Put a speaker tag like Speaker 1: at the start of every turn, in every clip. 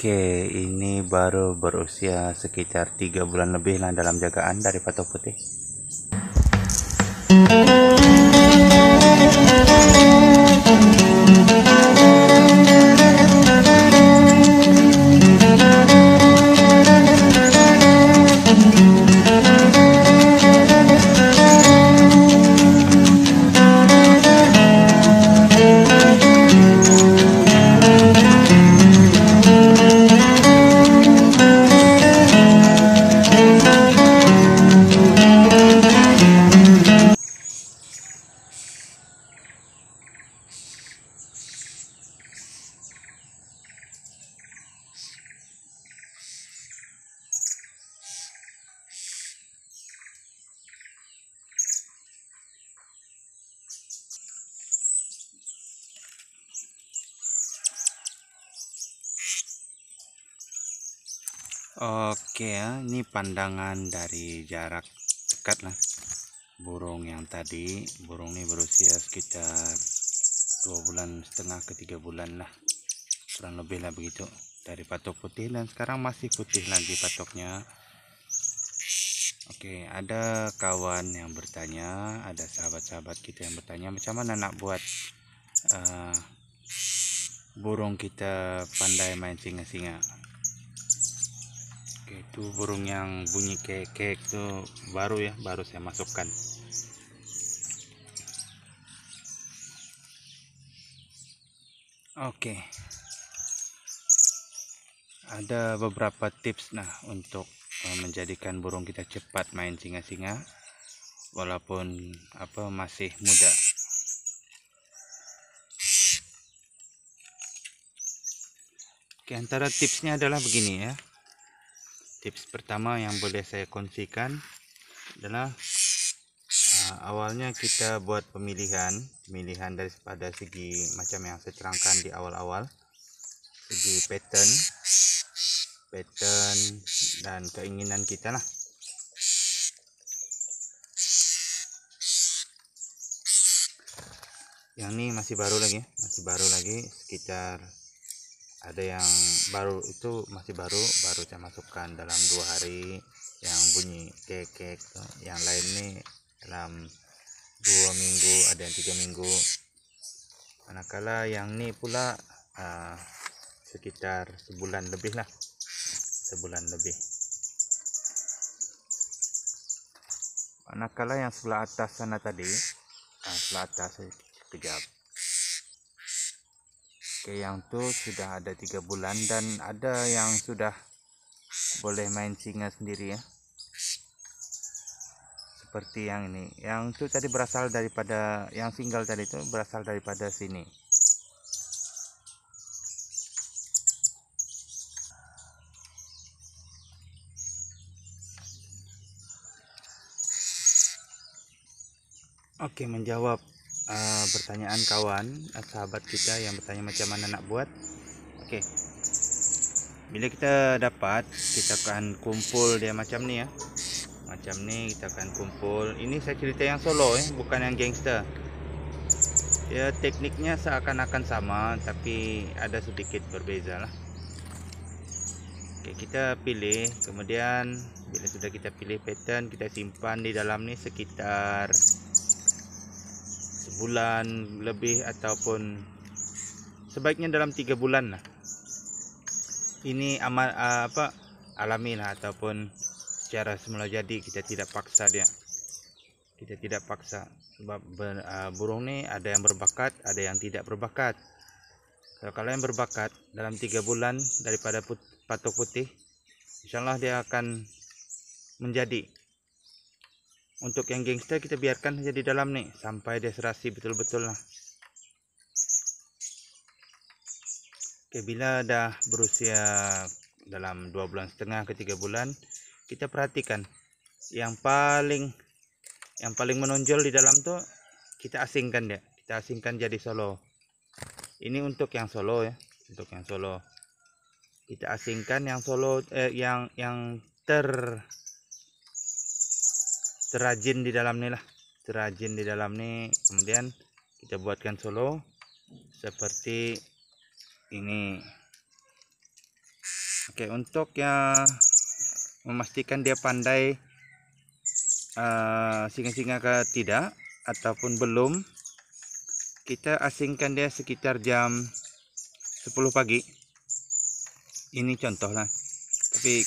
Speaker 1: Oke, ini baru berusia sekitar 3 bulan lebih lah dalam jagaan dari patok putih. Oke ya, ini pandangan dari jarak dekat lah. Burung yang tadi, burung ini berusia sekitar 2,5 bulan ke 3 bulan lah, kurang lebih lah begitu, dari patok putih, dan sekarang masih putih lagi patoknya. Oke, ada kawan yang bertanya, ada sahabat-sahabat kita yang bertanya macam mana nak buat burung kita pandai main singa-singa. Oke, itu burung yang bunyi kek-kek itu baru saya masukkan. Oke, ada beberapa tips untuk menjadikan burung kita cepat main singa-singa walaupun masih muda. Oke, antara tipsnya adalah begini ya. Tips pertama yang boleh saya kongsikan adalah awalnya kita buat pemilihan daripada segi macam yang saya terangkan di awal-awal, segi pattern dan keinginan kita lah. Yang ini masih baru lagi, sekitar ada yang baru itu masih baru saya masukkan dalam 2 hari, yang bunyi kek-kek. Yang lain nih dalam 2 minggu, ada yang 3 minggu. Manakala yang ini pula sekitar sebulan lebih. Manakala yang sebelah atas sana tadi, sebelah atas sekejap. Oke, yang tuh sudah ada 3 bulan dan ada yang sudah boleh main singa sendiri ya. Seperti yang ini. Yang itu tadi berasal daripada, yang single tadi itu berasal daripada sini. Oke, menjawab pertanyaan kawan, sahabat kita yang bertanya macam mana nak buat. Oke, bila kita dapat, kita akan kumpul dia macam ni ya. Macam ni kita akan kumpul. Ini saya cerita yang solo bukan yang gangster. Ya, tekniknya seakan-akan sama tapi ada sedikit berbeza lah. Oke, kita pilih, kemudian bila sudah kita pilih pattern, kita simpan di dalam ni sekitar sebulan lebih ataupun sebaiknya dalam 3 bulan lah. Ini alami lah, ataupun secara semula jadi, kita tidak paksa dia. kita tidak paksa, sebab burung nih ada yang berbakat, ada yang tidak berbakat. Kalau yang berbakat dalam 3 bulan daripada patok putih, insyaallah dia akan menjadi. Untuk yang gangster kita biarkan saja di dalam nih sampai dia serasi betul-betul lah. Oke, bila dah berusia dalam 2,5 bulan ke 3 bulan, kita perhatikan yang paling menonjol di dalam tuh kita asingkan dia. Kita asingkan jadi solo. Ini untuk yang solo ya, untuk yang solo. Kita asingkan yang solo yang terrajin di dalam nih lah. Terrajin di dalam nih. Kemudian kita buatkan solo seperti ini. Oke, untuk yang memastikan dia pandai singa-singa ke tidak ataupun belum, kita asingkan dia sekitar jam 10 pagi. Ini contoh lah, tapi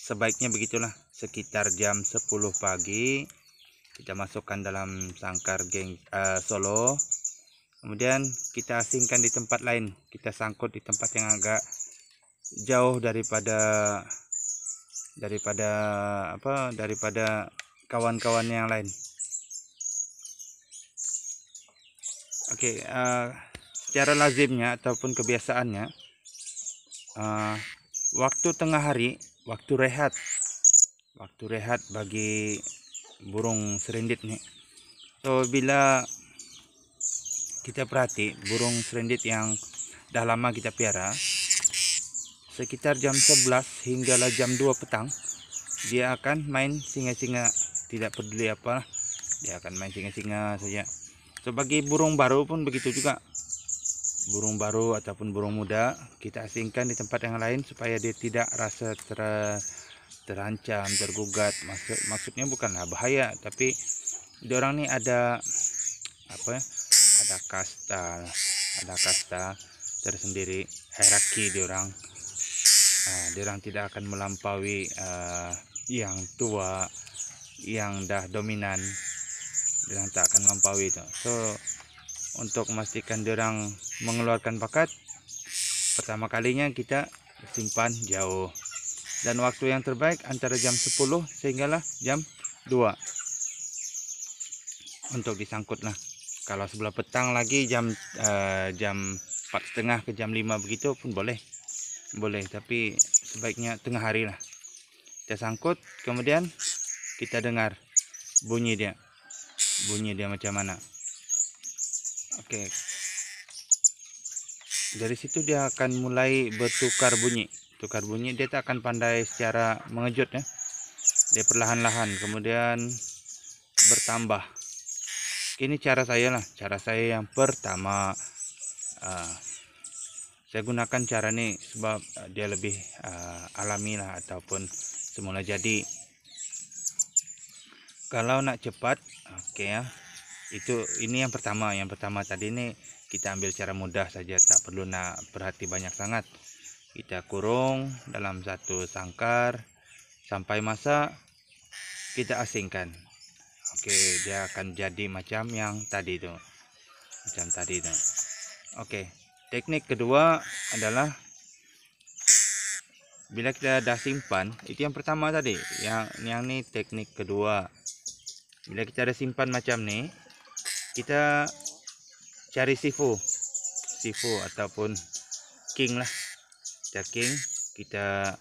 Speaker 1: sebaiknya begitulah, sekitar jam 10 pagi kita masukkan dalam sangkar solo. Kemudian kita asingkan di tempat lain, kita sangkut di tempat yang agak jauh daripada kawan-kawan yang lain. Oke, secara lazimnya ataupun kebiasaannya, waktu tengah hari, waktu rehat bagi burung serendit nih. So bila kita perhati burung serendit yang dah lama kita piara, sekitar jam 11 hinggalah jam 2 petang dia akan main singa-singa, tidak peduli apa, dia akan main singa-singa saja. So bagi burung baru pun begitu juga. Burung baru ataupun burung muda kita asingkan di tempat yang lain supaya dia tidak rasa terancam, tergugat. Maksudnya bukanlah bahaya, tapi diorang nih ada kasta tersendiri, hierarki diorang. Diorang tidak akan melampaui yang tua, yang dah dominan, diorang tak akan melampaui itu. So untuk memastikan diorang mengeluarkan bakat, pertama kalinya kita simpan jauh, dan waktu yang terbaik antara jam 10 sehinggalah jam 2 untuk disangkut lah. Kalau sebelah petang lagi jam 4:30 ke jam 5 begitu pun boleh, tapi sebaiknya tengah hari lah kita sangkut. Kemudian kita dengar bunyi dia macam mana. Oke, dari situ dia akan mulai bertukar bunyi. Dia tak akan pandai secara mengejut ya. Dia perlahan-lahan kemudian bertambah. Ini cara saya yang pertama. Saya gunakan cara ini sebab dia lebih alami lah, ataupun semula jadi. Kalau nak cepat, oke ya. Ini yang pertama tadi ini kita ambil cara mudah saja, tak perlu nak perhati banyak sangat. Kita kurung dalam satu sangkar sampai masa kita asingkan. Oke, dia akan jadi macam yang tadi itu. Oke, teknik kedua adalah bila kita dah simpan, itu yang pertama tadi, yang ni teknik kedua. Bila kita ada simpan macam ni, kita cari sifu ataupun king lah. Kita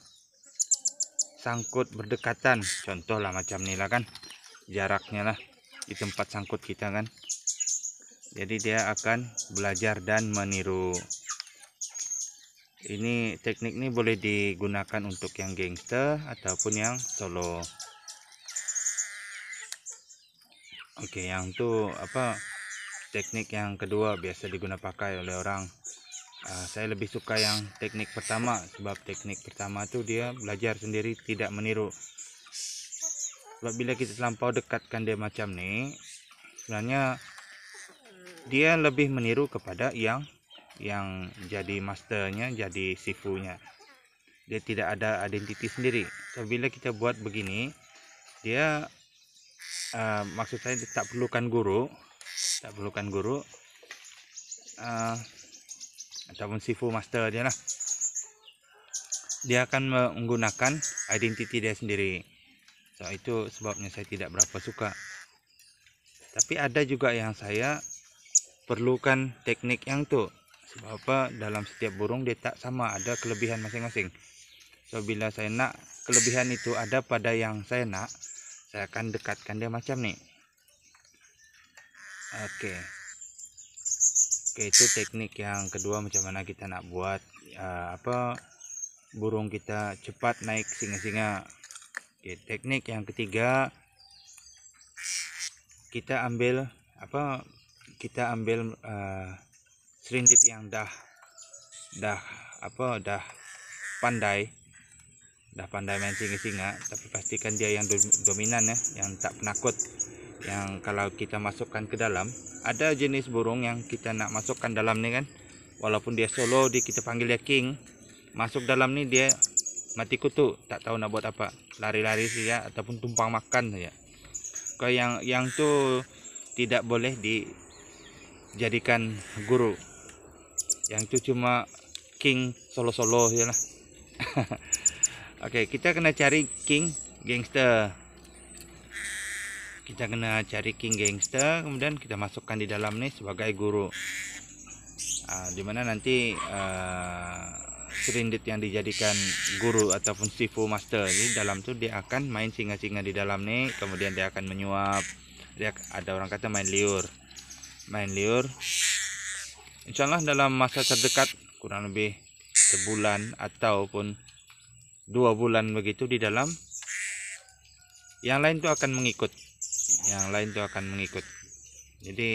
Speaker 1: sangkut berdekatan, contoh lah macam ni lah kan, jaraknya lah di tempat sangkut kita kan. Jadi dia akan belajar dan meniru. Ini teknik ini boleh digunakan untuk yang gangster ataupun yang solo. Oke, yang tu teknik yang kedua biasa pakai oleh orang. Saya lebih suka yang teknik pertama, sebab teknik pertama tu dia belajar sendiri, tidak meniru. Sebab bila kita terlampau dekatkan dia macam ni, sebenarnya dia lebih meniru kepada yang jadi masternya, jadi sifunya. Dia tidak ada identiti sendiri. So bila kita buat begini, dia maksud saya tak perlukan guru, ataupun Sifu Master dia lah. Dia akan menggunakan identiti dia sendiri. So itu sebabnya saya tidak berapa suka. Tapi ada juga yang saya perlukan teknik yang tu. Sebab apa? Dalam setiap burung dia tak sama, ada kelebihan masing-masing. So bila saya nak kelebihan itu ada pada yang saya nak, saya akan dekatkan dia macam ni. Oke, itu teknik yang kedua, macam mana kita nak buat burung kita cepat naik singa-singa. Oke, teknik yang ketiga, kita ambil serindit yang dah pandai main singa-singa, tapi pastikan dia yang dominan ya, yang tak penakut. Yang kalau kita masukkan ke dalam, ada jenis burung yang kita nak masukkan dalam ni kan, walaupun dia solo, kita panggil dia king, masuk dalam ni dia mati kutu, tak tahu nak buat apa, lari-lari saja ataupun tumpang makan saja. Kalau yang tu tidak boleh dijadikan guru. Yang itu cuma king solo-solo ya lah. Oke, kita kena cari king gangster. Kemudian kita masukkan di dalam nih sebagai guru. Dimana nanti serindit yang dijadikan guru ataupun Sifu Master di dalam tuh dia akan main singa-singa di dalam nih, kemudian dia akan menyuap. Dia ada orang kata main liur. Insyaallah dalam masa terdekat, kurang lebih sebulan ataupun 2 bulan begitu di dalam, yang lain tuh akan mengikut. Jadi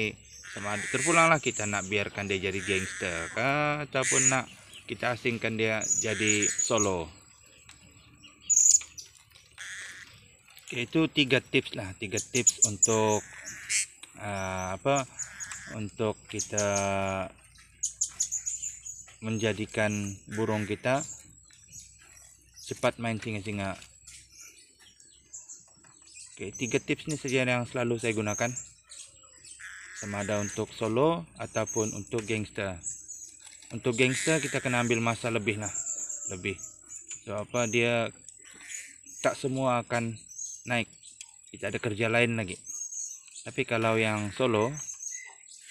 Speaker 1: sama terpulanglah kita nak biarkan dia jadi gangster kah, ataupun nak kita asingkan dia jadi solo. Oke, itu 3 tips untuk untuk kita menjadikan burung kita cepat main singa-singa. Oke, 3 tips ini saja yang selalu saya gunakan, sama ada untuk solo ataupun untuk gangster. Untuk gangster kita kena ambil masa lebih. So dia tak semua akan naik, kita ada kerja lain lagi. Tapi kalau yang solo,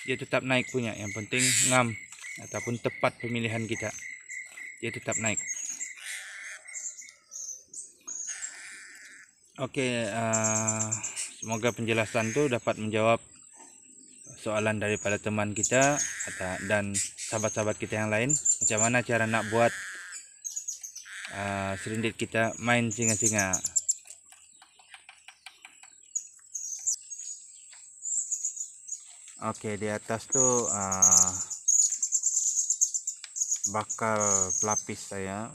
Speaker 1: dia tetap naik punya. Yang penting ngam ataupun tepat pemilihan kita, dia tetap naik. Oke, semoga penjelasan itu dapat menjawab soalan daripada teman kita dan sahabat-sahabat kita yang lain. Macam mana cara nak buat serindit kita main singa-singa. Oke, di atas tuh bakal pelapis saya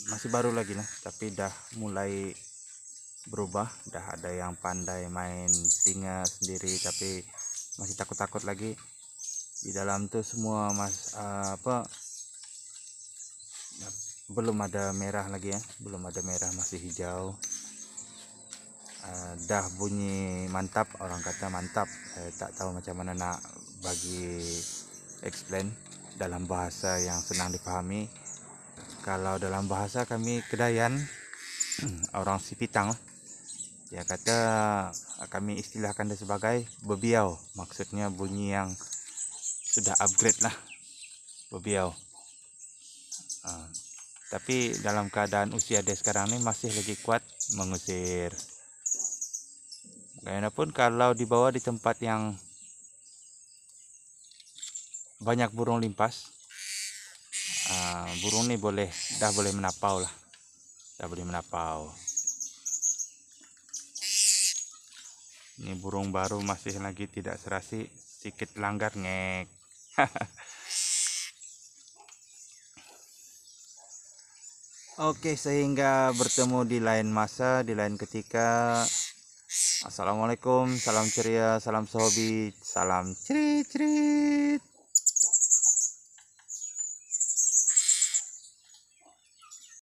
Speaker 1: masih baru lagi lah, tapi dah mulai berubah. Dah ada yang pandai main singa sendiri, tapi masih takut-takut lagi. Di dalam tuh semua belum ada merah lagi ya, masih hijau. Dah bunyi mantap, orang kata mantap. Saya tak tahu macam mana nak bagi explain dalam bahasa yang senang dipahami. Kalau dalam bahasa kami Kedayan, orang Sipitang, dia kata, kami istilahkan dia sebagai bebiau. Maksudnya bunyi yang sudah upgrade lah, bebiau. Tapi dalam keadaan usia dia sekarang ini masih lagi kuat mengusir. Bagaimanapun kalau dibawa di tempat yang banyak burung limpas, burung ini dah boleh menapau lah, Ini burung baru masih lagi tidak serasi, sedikit langgar ngek. Oke, sehingga bertemu di lain masa, di lain ketika. Assalamualaikum, salam ceria, salam sehobi, salam cerit.